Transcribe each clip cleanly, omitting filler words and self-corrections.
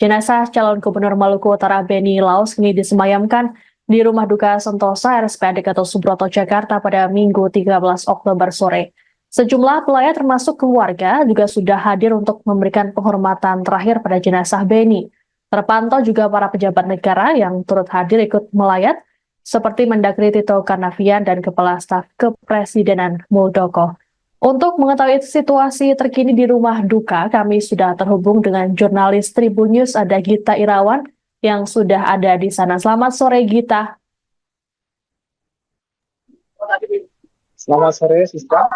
Jenazah calon Gubernur Maluku Utara Beni Laos kini disemayamkan di Rumah Duka Sentosa RSPAD Gatot Subroto Jakarta pada Minggu 13 Oktober sore. Sejumlah pelayat termasuk keluarga juga sudah hadir untuk memberikan penghormatan terakhir pada jenazah Beni. Terpantau juga para pejabat negara yang turut hadir ikut melayat, seperti Mendagri Tito Karnavian dan Kepala Staf Kepresidenan Muldoko. Untuk mengetahui situasi terkini di rumah duka, kami sudah terhubung dengan jurnalis Tribun News, ada Gita Irawan yang sudah ada di sana. Selamat sore, Gita. Selamat sore, Siska.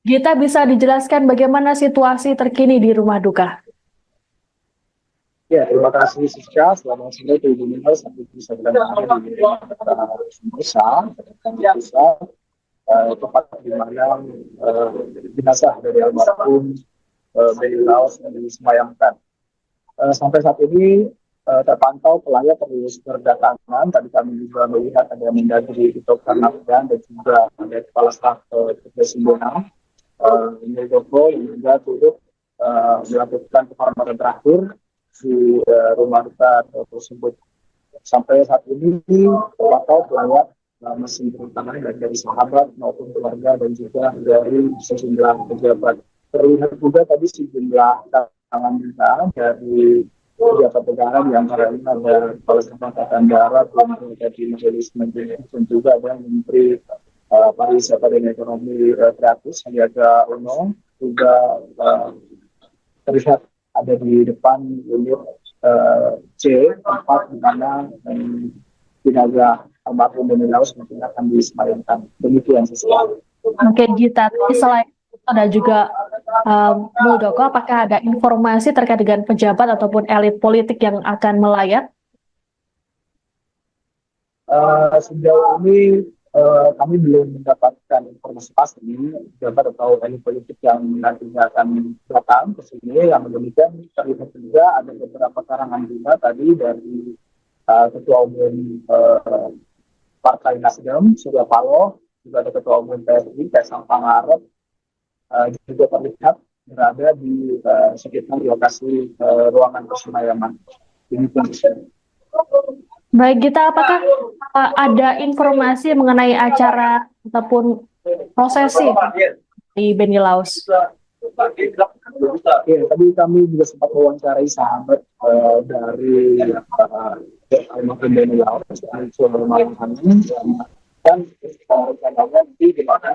Gita, bisa dijelaskan bagaimana situasi terkini di rumah duka? Ya, terima kasih, Siska. Selamat sore, Tribun News. Sampai bisa berada di Sentosa, tempat di mana jenazah dari almarhum Beni Laos yang disemayamkan. Sampai saat ini terpantau pelayat terus berdatangan. Tadi kami juga melihat ada Mendagri Tito Karnavian dan juga ada Kepala Staf Kepresidenan Muldoko yang juga turut melakukan penghormatan terakhir di rumah duka tersebut. Sampai saat ini terpantau pelayat masih berdatangan dari sahabat maupun keluarga dan juga dari sejumlah pejabat. Terlihat juga tadi sejumlah tangan kita dari pejabat negara, di antaranya ada Kepala Staf Angkatan Darat, dari Majelis Menteri, dan juga ada Menteri Pariwisata dan Ekonomi Kreatif Sandiaga Uno, juga terlihat ada di depan unit C, tempat di mana jenazah almarhum Beni Laos mungkin akan disemayamkan. Demikian sesuatu. Oke, Gita, selain itu ada juga Muldoko, apakah ada informasi terkait dengan pejabat ataupun elit politik yang akan melayat? Sejauh ini kami belum mendapatkan informasi pasti pejabat atau elit politik yang nantinya akan datang ke sini. Yang demikian terlihat juga ada beberapa karangan bunga tadi dari Ketua Umum Partai Nasdem, Surya Paloh, juga ada Ketua Umum PSI, Kaisang Pangarep, juga terlihat berada di sekitar lokasi ruangan persemayam. Baik, Gita, apakah ada informasi mengenai acara ataupun prosesi di Beni Laos? Ya, tadi kami juga sempat mewawancarai sahabat dari almarhum Beni Laos, dan rencananya di mana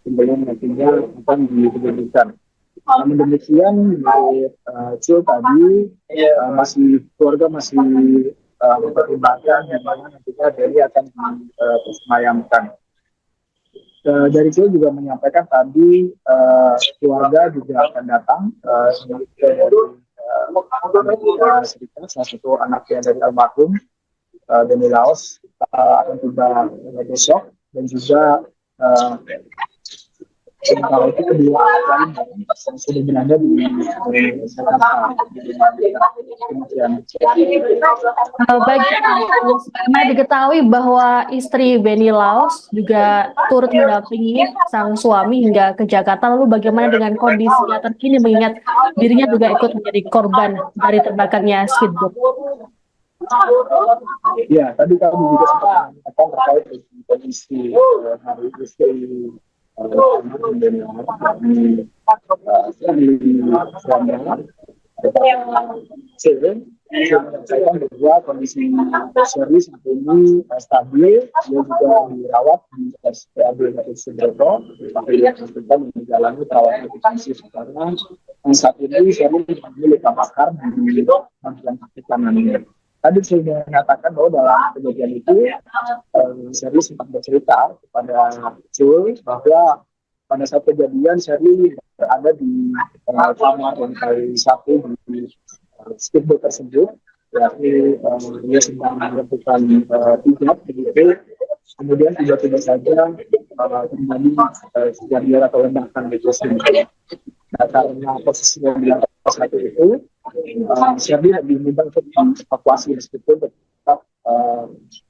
sebelum nantinya akan diberikan. Namun demikian, Cil tadi masih keluarga masih mempertimbangkan di mana nantinya Beni akan disemayamkan. Dari Cil juga menyampaikan tadi keluarga juga akan datang Amerika Serikat, salah satu anaknya dari almarhum Beni Laos akan tiba besok, dan juga sementara itu kedua lain yang sudah berada di Jakarta. Bagaimana diketahui bahwa istri Beni Laos juga turut mendampingi sang suami hingga ke Jakarta, lalu bagaimana dengan kondisinya terkini mengingat dirinya juga ikut menjadi korban dari terbakarnya speedboat? Ya, tadi kami juga sempat mengatakan terkait dengan kondisi hari istri Beni saya bahwa kondisi Shirley saat ini stabil, dia juga dirawat di RSPAD Gatot Subroto, kita menjalani perawatan intensif karena saat ini Shirley memiliki luka bakar di bagian kaki kanannya. Tadi saya mengatakan bahwa dalam kejadian itu Shirley sempat bercerita kepada Cul bahwa pada saat kejadian Shirley berada di kamar lantai 1 di speedboat tersebut, yakni dia sedang melakukan hijab begitu, kemudian tiba-tiba saja terjadi kejadian atau ledakan di speedboat. Nah, karena posisinya di lantai 1 itu, Shirley diminta untuk dievakuasi meskipun tetap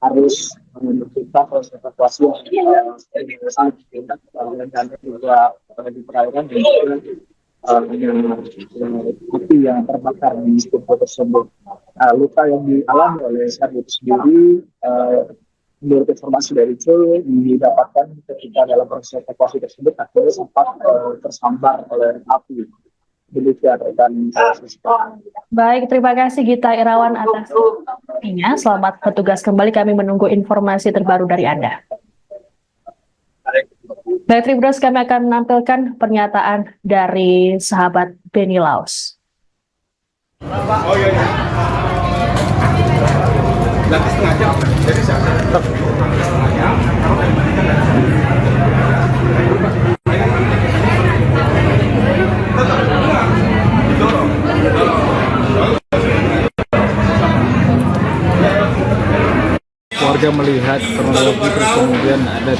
harus memerintah proses evakuasi yang dan juga di perairan dan juga api yang terbakar di struktur tersebut. Luka yang dialami oleh Serdi itu sendiri, menurut informasi dari itu didapatkan ketika dalam proses evakuasi tersebut akhirnya sempat tersambar oleh api. Demikian rekan. Baik, terima kasih Gita Irawan atas informasinya. Selamat bertugas kembali, kami menunggu informasi terbaru dari Anda. Baik, Tribuners, kami akan menampilkan pernyataan dari sahabat Benny Laos. Oh iya. Nanti setengah jam. Jadi warga melihat kronologi, terus kemudian ada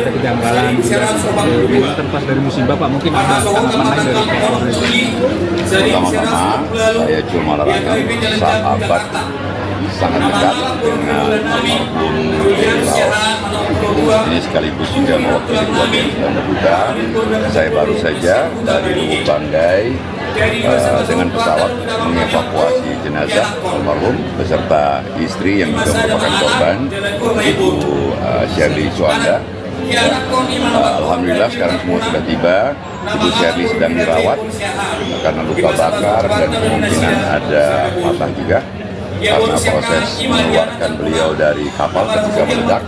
kejanggalan juga. Ini terlepas dari musibah, Pak, mungkin ada tanggapan lain dari Pak Polres. Pertama-tama saya cuma larangkan sahabat sangat dekat dengan almarhum Laos. Ini sekaligus juga mewakili keluarga yang sedang berduka. Saya baru saja dari Lubuk Banggai dengan pesawat mengevakuasi jenazah almarhum beserta istri yang juga merupakan korban, Ibu Shirley Suanda. Alhamdulillah sekarang semua sudah tiba. Ibu Shirley sedang dirawat karena luka bakar dan kemungkinan ada patah juga karena proses mengeluarkan beliau dari kapal ketika meledak.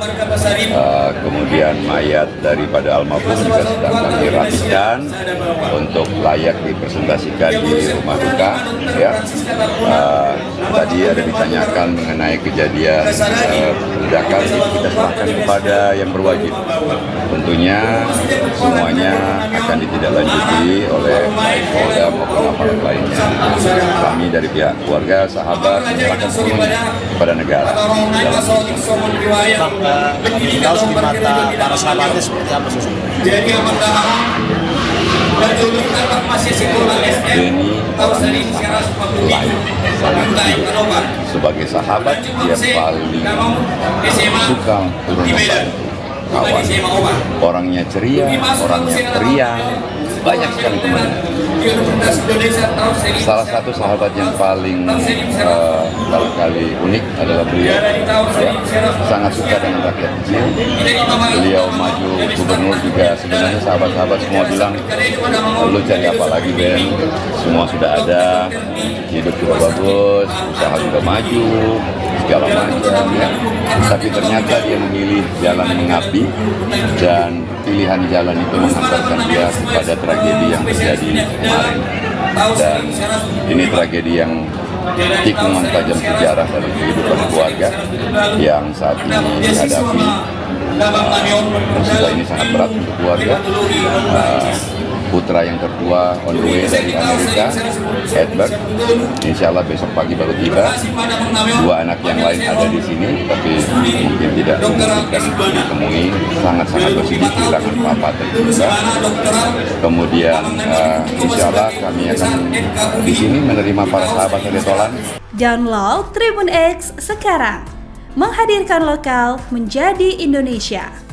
Kemudian mayat daripada almarhum juga sedang kami rapikan untuk layak dipresentasikan di rumah duka. Ya. Tadi ada ditanyakan mengenai kejadian ledakan, itu kita serahkan kepada yang berwajib. Tentunya semuanya akan ditindaklanjuti oleh Polda maupun aparat lainnya. Kami dari pihak keluarga, sahabat menyerahkan sepenuhnya kepada negara. Tahu di mata para sahabatnya seperti apa sosoknya? Denny orangnya sangat lain, sangat hidup. Sebagai sahabat dia paling suka turun membantu kawan. Orangnya ceria, orangnya periang, banyak sekali temannya. Salah satu sahabat yang paling barangkali unik adalah beliau. Ya, sangat suka dengan rakyat kecil. Beliau maju gubernur juga, sebenarnya sahabat-sahabat semua bilang, lu cari apa lagi Ben? Semua sudah ada, hidup juga bagus, usaha juga maju, segala macam ya. Tapi ternyata dia memilih jalan mengabdi dan pilihan jalan itu menghantarkan dia kepada tragedi yang terjadi kemarin. Dan ini tragedi yang tikungan tajam sejarah dari kehidupan keluarga yang saat ini dihadapi. Musibah ini sangat berat untuk keluarga. Putra yang tertua on the way dari Amerika, Edward, insya Allah besok pagi baru tiba. Dua anak yang lain ada di sini, tapi mungkin tidak memungkinkan ditemui. Sangat-sangat bersedih kehilangan papa terduga. Kemudian insya Allah kami akan di sini menerima para sahabat Retolan. Download Tribun X sekarang, menghadirkan lokal menjadi Indonesia.